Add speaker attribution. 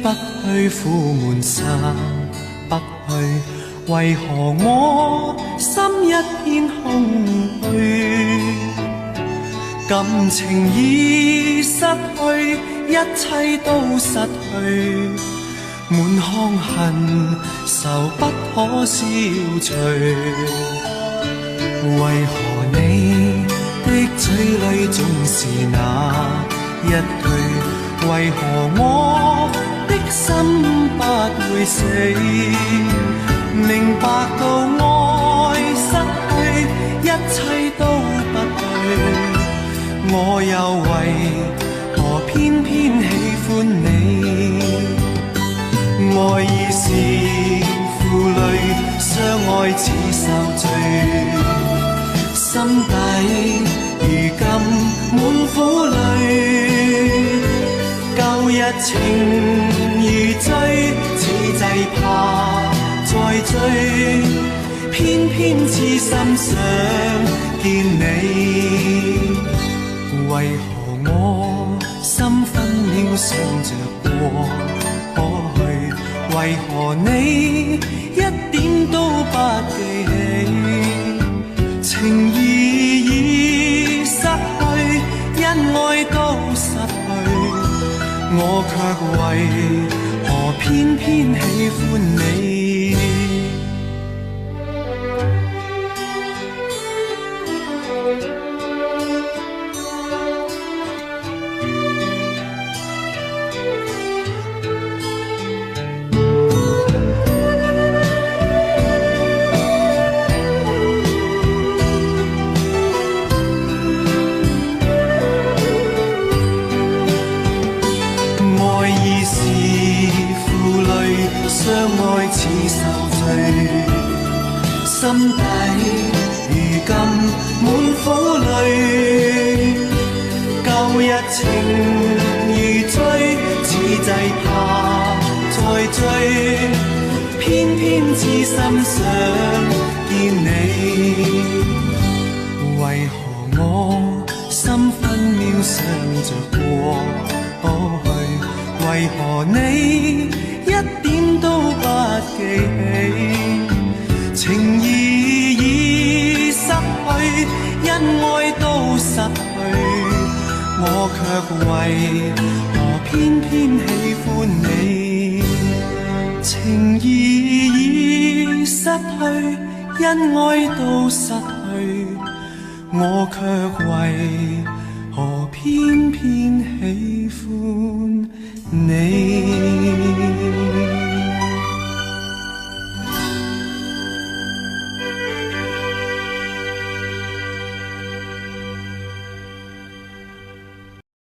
Speaker 1: 不去，苦悶散不去，為何我心一片空虛？感情已失去，一切都失去，滿腔恨愁不可消除。為何你的嘴裡總是那一句？為何我的心不會死？明白到愛失去，一切都不對，我又為何偏偏喜歡你？愛已是負累，相愛似受罪，心底如今滿苦淚。舊日情如醉，此際怕再追，偏偏痴心想見你。為何我心分秒想着過去？為何你一點都不記起？情義已失去，恩愛都失去，我卻為何偏偏喜歡你？相愛似受罪，心底如今滿苦淚。舊日情如醉，此際怕再追，偏偏痴心想見你。為何我心分秒想着過去？為何你一點都不記起？情義已失去，恩愛都失去，我卻為何偏偏喜歡你？情義已失去，恩愛都失去，我卻為何偏偏喜歡你？